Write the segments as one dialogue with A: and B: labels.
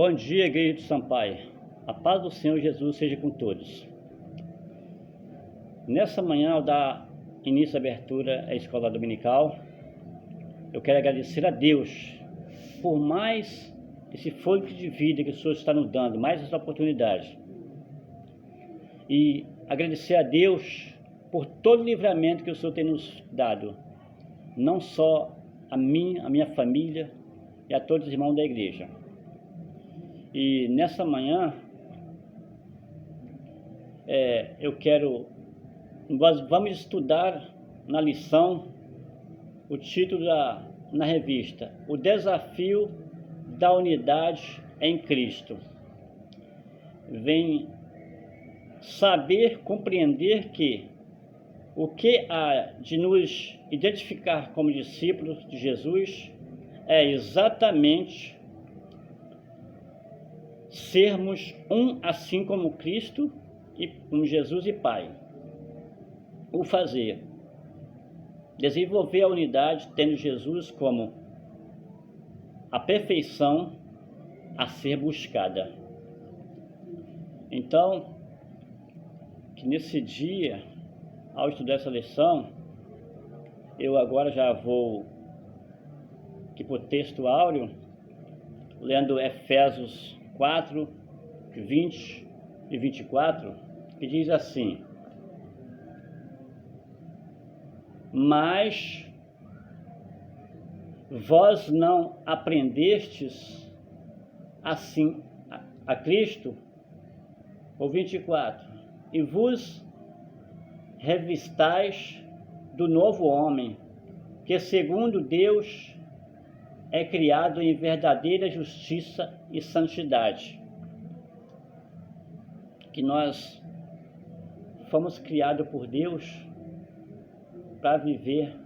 A: Bom dia, igreja de Sampaio. A paz do Senhor Jesus seja com todos. Nessa manhã, ao dar início à abertura à escola dominical, eu quero agradecer a Deus por mais esse fôlego de vida que o Senhor está nos dando, mais essa oportunidade. E agradecer a Deus por todo o livramento que o Senhor tem nos dado, não só a mim, a minha família e a todos os irmãos da igreja. E nessa manhã, nós vamos estudar na lição o título na revista: O Desafio da Unidade em Cristo. Vem saber, compreender que o que há de nos identificar como discípulos de Jesus é exatamente sermos um assim como Cristo e como Jesus e Pai. O fazer, desenvolver a unidade tendo Jesus como a perfeição a ser buscada. Então, que nesse dia, ao estudar essa lição, eu agora já vou aqui para o texto áureo, lendo Efésios 4, 20 e 24, que diz assim: Mas vós não aprendestes assim a Cristo, ou 24, e vos revistais do novo homem, que segundo Deus é criado em verdadeira justiça e santidade. Que nós fomos criados por Deus para viver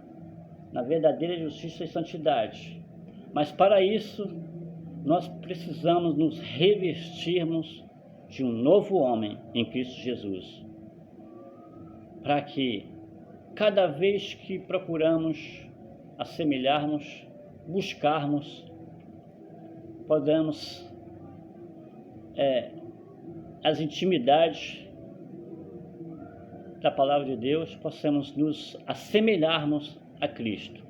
A: na verdadeira justiça e santidade. Mas para isso, nós precisamos nos revestirmos de um novo homem em Cristo Jesus. Para que cada vez que procuramos assemelharmos, buscarmos, podemos as intimidades da palavra de Deus, possamos nos assemelharmos a Cristo.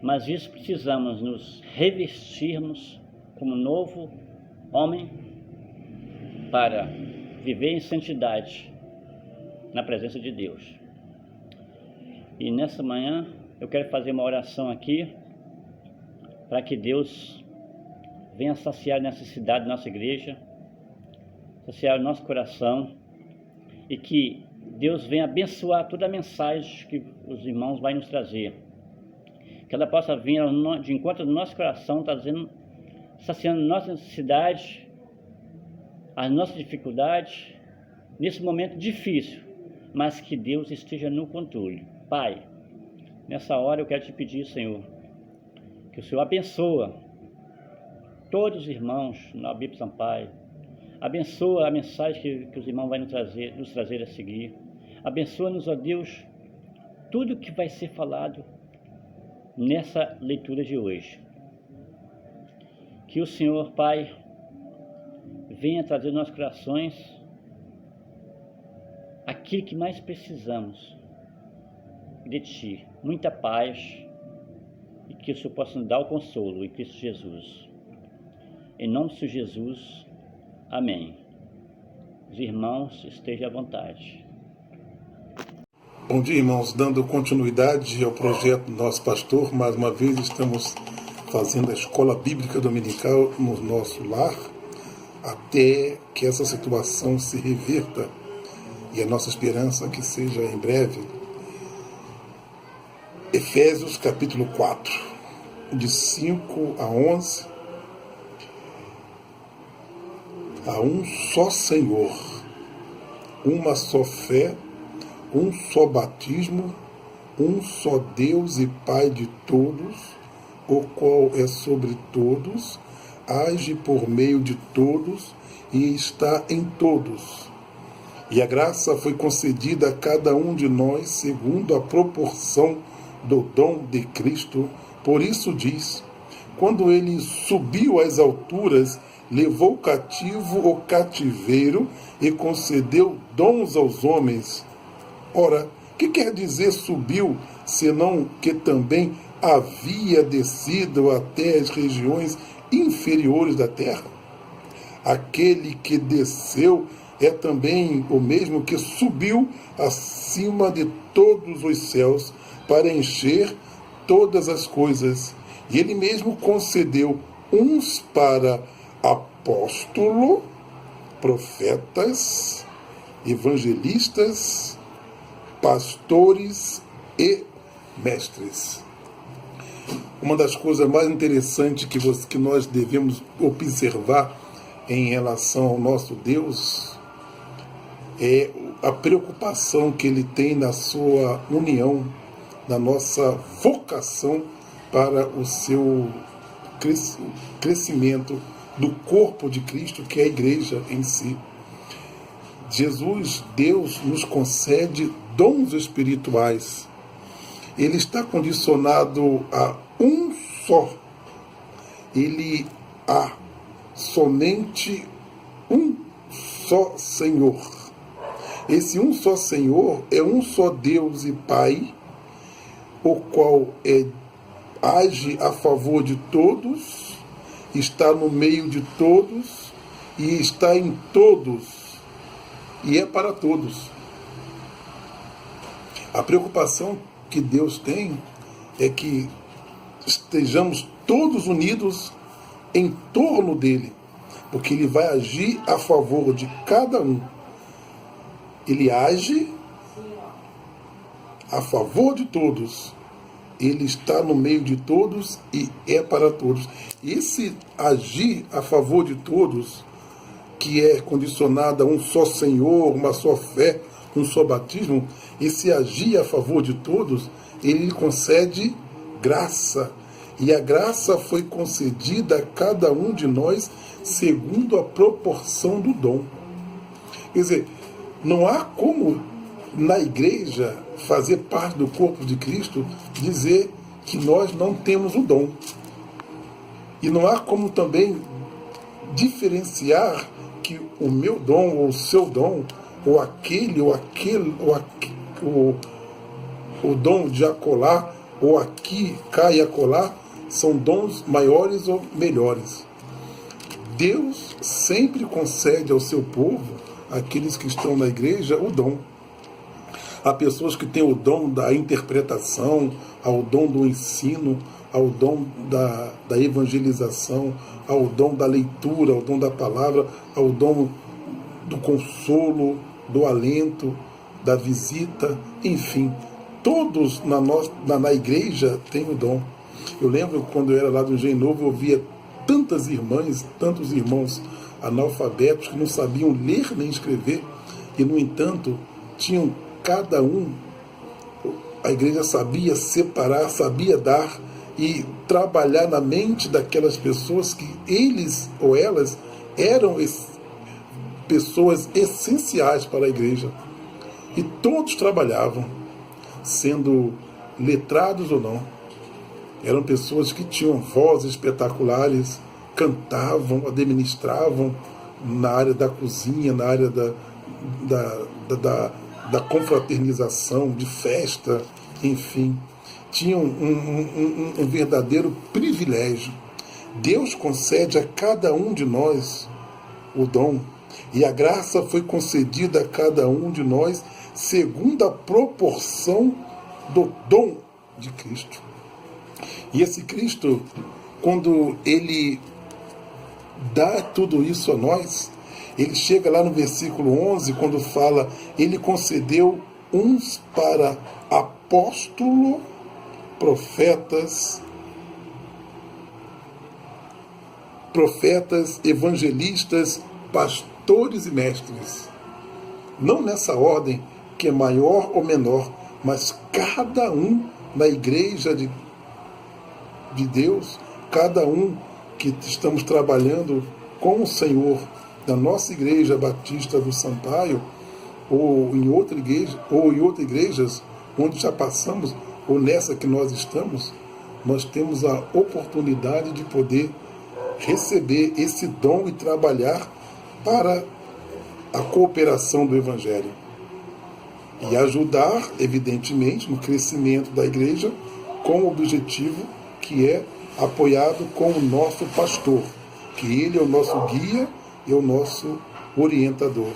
A: Mas isso precisamos nos revestirmos como novo homem para viver em santidade na presença de Deus. E nessa manhã eu quero fazer uma oração aqui para que Deus venha saciar a necessidade da nossa igreja, saciar o nosso coração, e que Deus venha abençoar toda a mensagem que os irmãos vão nos trazer, que ela possa vir de encontro do nosso coração, trazendo, saciando nossa necessidade, as nossas dificuldades, nesse momento difícil, mas que Deus esteja no controle. Pai, nessa hora eu quero te pedir, Senhor, que o Senhor abençoa todos os irmãos na Bíblia Sampaio, abençoa a mensagem que os irmãos vão nos trazer a seguir, abençoa-nos, ó Deus, tudo que vai ser falado nessa leitura de hoje. Que o Senhor, Pai, venha trazer nos nossos corações aquilo que mais precisamos de Ti, muita paz, e que o Senhor possa nos dar o consolo em Cristo Jesus. Em nome de Jesus, amém. Os irmãos, estejam à vontade.
B: Bom dia, irmãos. Dando continuidade ao projeto do nosso pastor, mais uma vez estamos fazendo a escola bíblica dominical no nosso lar, até que essa situação se reverta, e a nossa esperança que seja em breve. Efésios capítulo 4, de 5 a 11. Há um só Senhor, uma só fé, um só batismo, um só Deus e Pai de todos, o qual é sobre todos, age por meio de todos e está em todos. E a graça foi concedida a cada um de nós segundo a proporção do dom de Cristo. Por isso diz: quando ele subiu às alturas levou cativo o cativeiro e concedeu dons aos homens. Ora, que quer dizer subiu, senão que também havia descido até as regiões inferiores da terra? Aquele que desceu é também o mesmo que subiu acima de todos os céus para encher todas as coisas. E ele mesmo concedeu uns para apóstolo, profetas, evangelistas, pastores e mestres. Uma das coisas mais interessantes que nós devemos observar em relação ao nosso Deus é a preocupação que ele tem na sua união, na nossa vocação para o seu crescimento do corpo de Cristo, que é a igreja em si. Jesus, Deus, nos concede dons espirituais. Ele está condicionado a um só. Ele há somente um só Senhor. Esse um só Senhor é um só Deus e Pai, o qual age a favor de todos, está no meio de todos e está em todos e é para todos. A preocupação que Deus tem é que estejamos todos unidos em torno dele, porque ele vai agir a favor de cada um. Ele age a favor de todos. Ele está no meio de todos e é para todos. Esse agir a favor de todos, que é condicionado a um só Senhor, uma só fé, um só batismo, esse agir a favor de todos, ele concede graça. E a graça foi concedida a cada um de nós segundo a proporção do dom. Quer dizer, não há como na igreja fazer parte do corpo de Cristo dizer que nós não temos o dom. E não há como também diferenciar que o meu dom ou o seu dom, ou aquele, o dom de acolá, ou aqui, cá e acolá, são dons maiores ou melhores. Deus sempre concede ao seu povo, aqueles que estão na igreja, o dom. Há pessoas que têm o dom da interpretação, ao dom do ensino, ao dom da evangelização, ao dom da leitura, ao dom da palavra, ao dom do consolo, do alento, da visita, enfim. Todos na igreja têm o dom. Eu lembro quando eu era lá do Engenho Novo, eu via tantas irmãs, tantos irmãos analfabetos que não sabiam ler nem escrever, e, no entanto, tinham cada um, a igreja sabia separar, sabia dar e trabalhar na mente daquelas pessoas que eles ou elas eram pessoas essenciais para a igreja. E todos trabalhavam, sendo letrados ou não. Eram pessoas que tinham vozes espetaculares, cantavam, administravam na área da cozinha, na área da confraternização, de festa, enfim. Tinham um verdadeiro privilégio. Deus concede a cada um de nós o dom, e a graça foi concedida a cada um de nós segundo a proporção do dom de Cristo. E esse Cristo, quando ele dá tudo isso a nós, ele chega lá no versículo 11, quando fala, ele concedeu uns para apóstolo, profetas, evangelistas, pastores e mestres. Não nessa ordem, que é maior ou menor, mas cada um na igreja de Deus, cada um que estamos trabalhando com o Senhor, da nossa igreja batista do Sampaio, ou em outra igreja, ou em outras igrejas onde já passamos, ou nessa que nós estamos, nós temos a oportunidade de poder receber esse dom e trabalhar para a cooperação do Evangelho. E ajudar, evidentemente, no crescimento da igreja, com o objetivo que é apoiado com o nosso pastor, que ele é o nosso guia e o nosso orientador.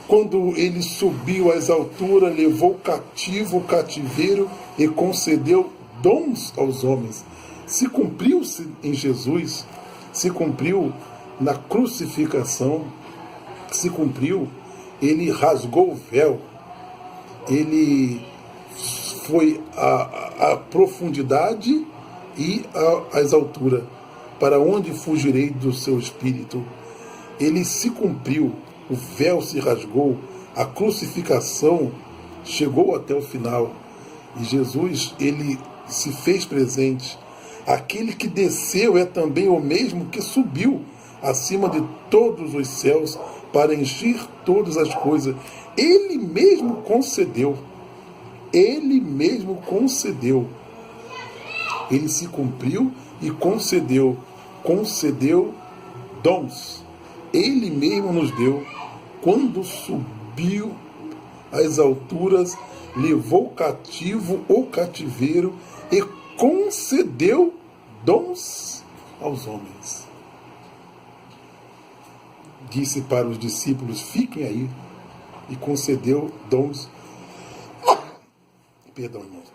B: Quando ele subiu às alturas, levou cativo o cativeiro e concedeu dons aos homens. Se cumpriu-se em Jesus, se cumpriu na crucificação, se cumpriu, ele rasgou o véu, ele foi à profundidade e às alturas, para onde fugirei do seu espírito. Ele se cumpriu, o véu se rasgou, a crucificação chegou até o final, e Jesus, ele se fez presente. Aquele que desceu é também o mesmo que subiu acima de todos os céus para encher todas as coisas. Ele mesmo concedeu. Ele mesmo concedeu. Ele se cumpriu e concedeu. Concedeu dons. Ele mesmo nos deu. Quando subiu às alturas, levou cativo o cativeiro e concedeu dons aos homens. Disse para os discípulos, fiquem aí, e concedeu dons. Perdão, irmãos.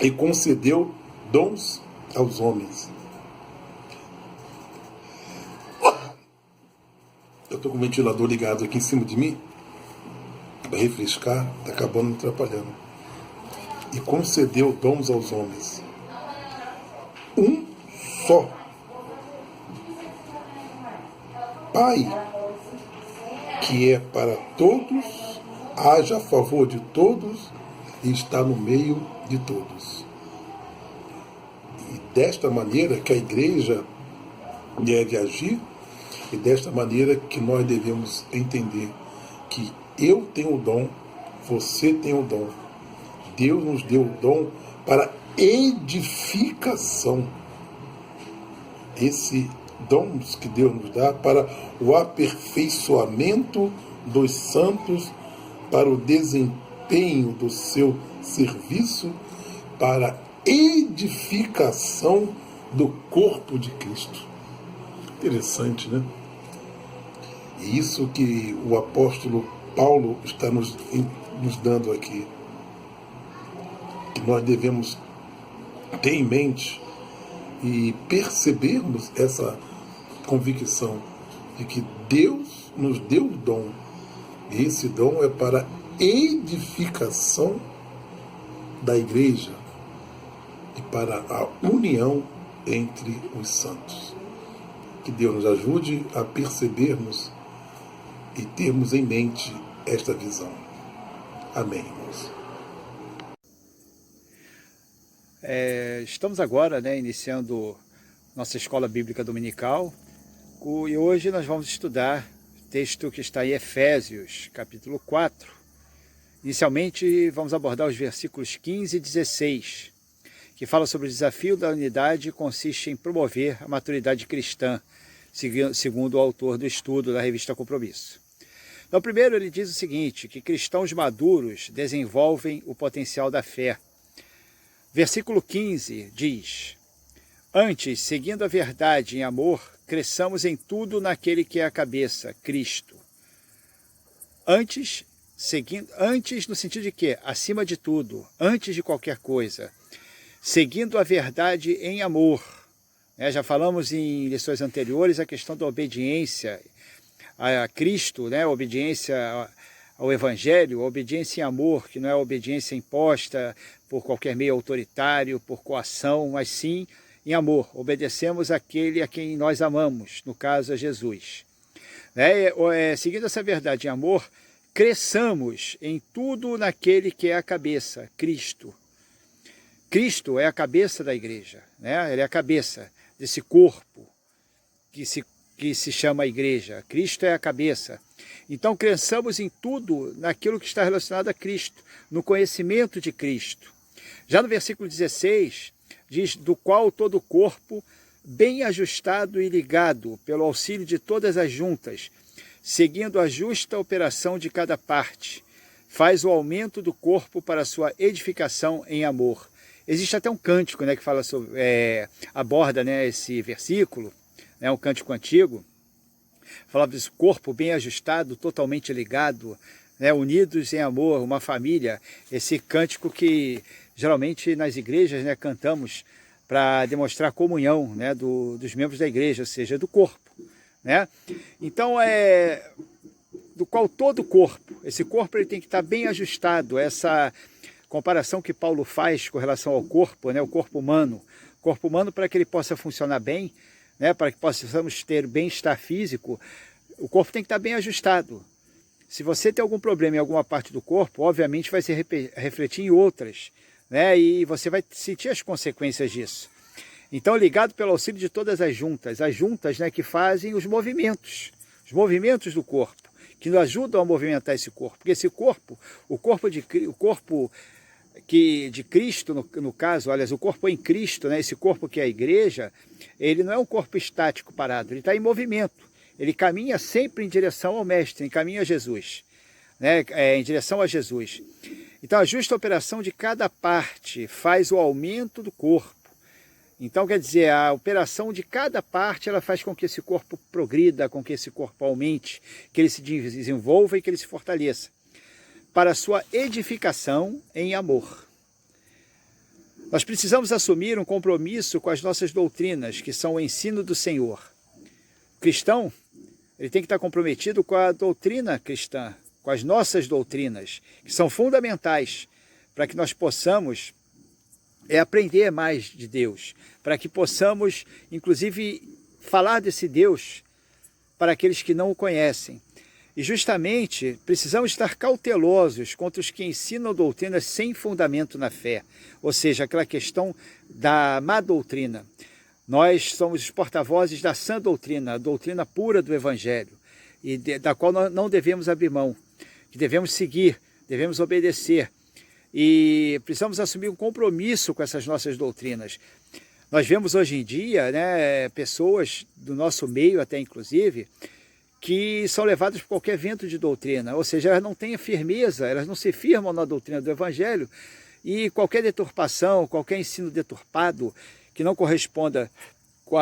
B: E concedeu dons aos homens. Eu estou com o ventilador ligado aqui em cima de mim, para refrescar, está acabando me atrapalhando. E concedeu dons aos homens. Um só Pai, que é para todos, age a favor de todos e está no meio de todos. E desta maneira que a igreja deve agir, e desta maneira que nós devemos entender que eu tenho o dom, você tem o dom. Deus nos deu o dom para edificação. Esse dons que Deus nos dá para o aperfeiçoamento dos santos, para o desempenho do seu serviço, para a edificação do corpo de Cristo. Interessante, né? E isso que o apóstolo Paulo está nos dando aqui, que nós devemos ter em mente e percebermos essa convicção de que Deus nos deu o dom, e esse dom é para edificação da igreja e para a união entre os santos. Que Deus nos ajude a percebermos e termos em mente esta visão. Amém, irmãos.
C: Estamos agora, iniciando nossa escola bíblica dominical, e hoje nós vamos estudar o texto que está em Efésios, capítulo 4. Inicialmente vamos abordar os versículos 15 e 16, que fala sobre o desafio da unidade, consiste em promover a maturidade cristã, segundo o autor do estudo da revista Compromisso. Então, primeiro ele diz o seguinte, que cristãos maduros desenvolvem o potencial da fé. Versículo 15 diz, antes, seguindo a verdade em amor, cresçamos em tudo naquele que é a cabeça, Cristo. Antes no sentido de quê? Acima de tudo, antes de qualquer coisa. Seguindo a verdade em amor. Já falamos em lições anteriores a questão da obediência a Cristo, a obediência ao Evangelho, a obediência em amor, que não é a obediência imposta por qualquer meio autoritário, por coação, mas sim em amor. Obedecemos àquele a quem nós amamos, no caso a Jesus. Seguindo essa verdade em amor, cresçamos em tudo naquele que é a cabeça, Cristo. Cristo é a cabeça da igreja, Ele é a cabeça desse corpo que se chama a igreja. Cristo é a cabeça. Então, cresçamos em tudo naquilo que está relacionado a Cristo, no conhecimento de Cristo. Já no versículo 16, diz, do qual todo o corpo, bem ajustado e ligado pelo auxílio de todas as juntas, seguindo a justa operação de cada parte, faz o aumento do corpo para sua edificação em amor. Existe até um cântico, né, que fala sobre, aborda, né, esse versículo, é um cântico antigo, falava desse corpo bem ajustado, totalmente ligado, né, unidos em amor, uma família. Esse cântico que geralmente nas igrejas, né, cantamos para demonstrar a comunhão, né, dos membros da igreja, ou seja, do corpo, né? Então, do qual todo o corpo, esse corpo ele tem que estar bem ajustado. Essa comparação que Paulo faz com relação ao corpo, né, o corpo humano para que ele possa funcionar bem, né, para que possamos ter bem-estar físico, o corpo tem que estar bem ajustado. Se você tem algum problema em alguma parte do corpo, obviamente vai se refletir em outras, né, e você vai sentir as consequências disso. Então, ligado pelo auxílio de todas as juntas, né, que fazem os movimentos do corpo, que nos ajudam a movimentar esse corpo. Porque esse corpo, o corpo de Cristo, no caso, aliás, o corpo em Cristo, né, esse corpo que é a igreja, ele não é um corpo estático parado, ele está em movimento. Ele caminha sempre em direção ao Mestre, caminho a Jesus, né, em direção a Jesus. Então, a justa operação de cada parte faz o aumento do corpo. Então, quer dizer, a operação de cada parte, ela faz com que esse corpo progrida, com que esse corpo aumente, que ele se desenvolva e que ele se fortaleça, para a sua edificação em amor. Nós precisamos assumir um compromisso com as nossas doutrinas, que são o ensino do Senhor. O cristão, ele tem que estar comprometido com a doutrina cristã, com as nossas doutrinas, que são fundamentais para que nós possamos aprender mais de Deus, para que possamos, inclusive, falar desse Deus para aqueles que não o conhecem. E justamente precisamos estar cautelosos contra os que ensinam doutrinas sem fundamento na fé, ou seja, aquela questão da má doutrina. Nós somos os porta-vozes da sã doutrina, a doutrina pura do Evangelho, e da qual nós não devemos abrir mão, que devemos seguir, devemos obedecer. E precisamos assumir um compromisso com essas nossas doutrinas. Nós vemos hoje em dia, né, pessoas do nosso meio até inclusive, que são levadas por qualquer vento de doutrina, ou seja, elas não têm firmeza, elas não se firmam na doutrina do Evangelho, e qualquer deturpação, qualquer ensino deturpado que não corresponda com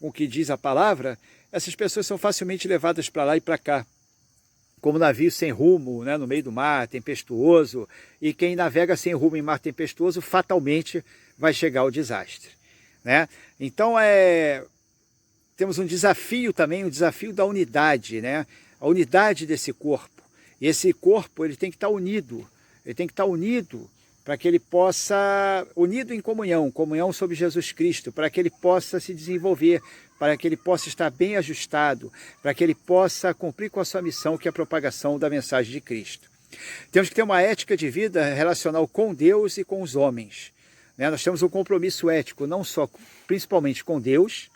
C: o que diz a palavra, essas pessoas são facilmente levadas para lá e para cá, como navio sem rumo, né, no meio do mar, tempestuoso, e quem navega sem rumo em mar tempestuoso fatalmente vai chegar ao desastre, né? Então, temos um desafio também, um desafio da unidade, né? A unidade desse corpo. E esse corpo ele tem que estar unido, para que ele possa, unido em comunhão sobre Jesus Cristo, para que ele possa se desenvolver, para que ele possa estar bem ajustado, para que ele possa cumprir com a sua missão, que é a propagação da mensagem de Cristo. Temos que ter uma ética de vida relacional com Deus e com os homens, né? Nós temos um compromisso ético, não só, principalmente com Deus,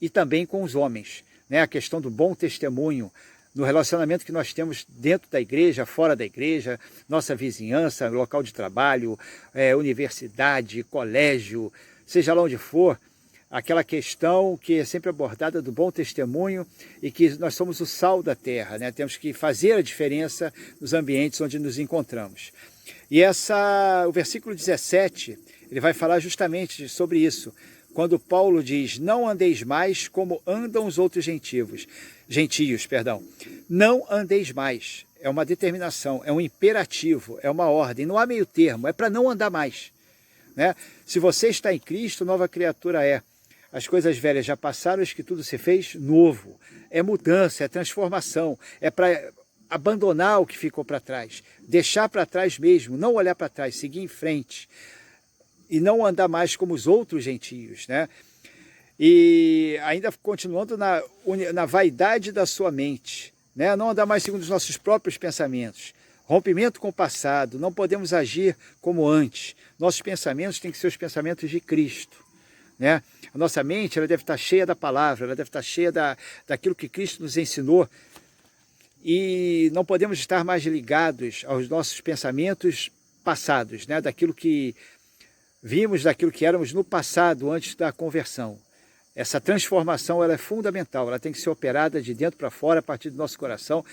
C: e também com os homens, né? A questão do bom testemunho, no relacionamento que nós temos dentro da igreja, fora da igreja, nossa vizinhança, local de trabalho, universidade, colégio, seja lá onde for, aquela questão que é sempre abordada do bom testemunho e que nós somos o sal da terra, né? Temos que fazer a diferença nos ambientes onde nos encontramos. E o versículo 17, ele vai falar justamente sobre isso, quando Paulo diz, não andeis mais como andam os outros gentios. Não andeis mais, é uma determinação, é um imperativo, é uma ordem, não há meio termo, é para não andar mais, né? Se você está em Cristo, nova criatura é. As coisas velhas já passaram, eis que tudo se fez novo. É mudança, é transformação, é para abandonar o que ficou para trás, deixar para trás mesmo, não olhar para trás, seguir em frente. E não andar mais como os outros gentios, né? E ainda continuando na vaidade da sua mente, né? Não andar mais segundo os nossos próprios pensamentos. Rompimento com o passado, não podemos agir como antes. Nossos pensamentos têm que ser os pensamentos de Cristo, né? A nossa mente ela deve estar cheia da palavra, ela deve estar cheia daquilo que Cristo nos ensinou. E não podemos estar mais ligados aos nossos pensamentos passados, né? Daquilo que vimos, daquilo que éramos no passado, antes da conversão. essa transformação ela é fundamental, ela tem que ser operada de dentro para fora, a partir do nosso coração,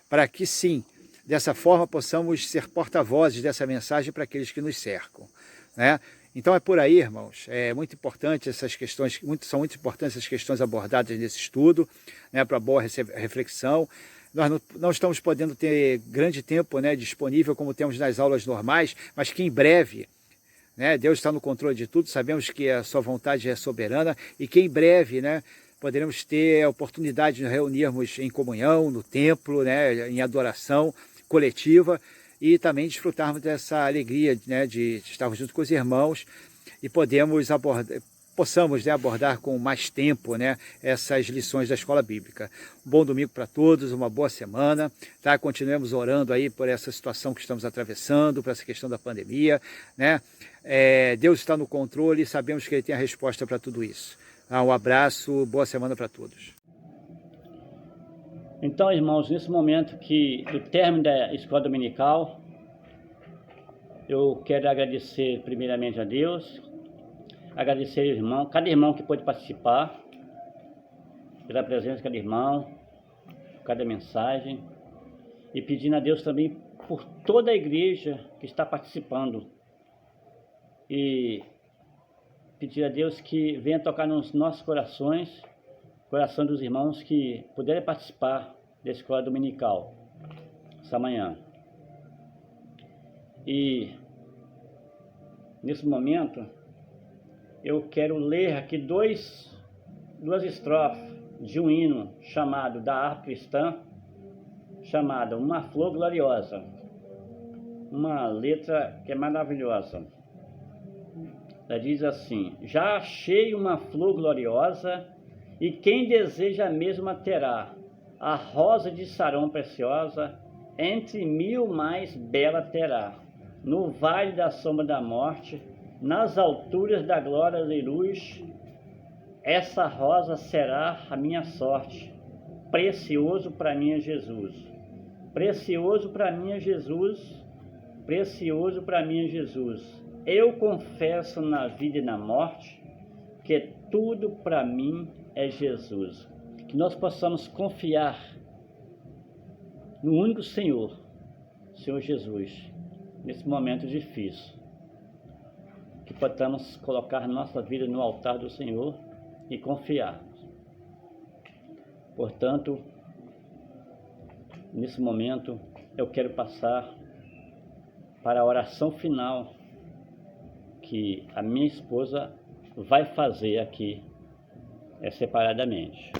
C: para que sim, dessa forma possamos ser porta-vozes dessa mensagem para aqueles que nos cercam, né? Então é por aí, irmãos, é muito importante essas questões, são muito importantes essas questões abordadas nesse estudo, né, para boa reflexão. Nós não estamos podendo ter grande tempo, né, disponível como temos nas aulas normais, mas que em breve, né, Deus está no controle de tudo, sabemos que a sua vontade é soberana e que em breve, né, poderemos ter a oportunidade de nos reunirmos em comunhão, no templo, né, em adoração coletiva, e também desfrutarmos dessa alegria, né, de estarmos junto com os irmãos e possamos, né, abordar com mais tempo, né, essas lições da escola bíblica. Um bom domingo para todos, uma boa semana, tá? Continuemos orando aí por essa situação que estamos atravessando, por essa questão da pandemia, né? Deus está no controle e sabemos que Ele tem a resposta para tudo isso. Um abraço, boa semana para todos.
A: Então, irmãos, nesse momento do término da escola dominical, eu quero agradecer primeiramente a Deus, agradecer ao irmão, cada irmão que pôde participar, pela presença de cada irmão, cada mensagem, e pedindo a Deus também por toda a igreja que está participando, e pedir a Deus que venha tocar nos nossos corações, coração dos irmãos que puderem participar da escola dominical essa manhã. E nesse momento eu quero ler aqui duas estrofes de um hino chamado da harpa cristã, chamada Uma Flor Gloriosa, uma letra que é maravilhosa. Ela diz assim: já achei uma flor gloriosa, e quem deseja a mesma terá, a rosa de Sarão preciosa, entre 1000 mais bela terá. No vale da sombra da morte, nas alturas da glória e luz, essa rosa será a minha sorte. Precioso para mim é Jesus. Precioso para mim é Jesus. Precioso para mim é Jesus. Eu confesso na vida e na morte que tudo para mim é Jesus. Que nós possamos confiar no único Senhor, Senhor Jesus, nesse momento difícil. Que possamos colocar nossa vida no altar do Senhor e confiarmos. Portanto, nesse momento, eu quero passar para a oração final que a minha esposa vai fazer aqui separadamente.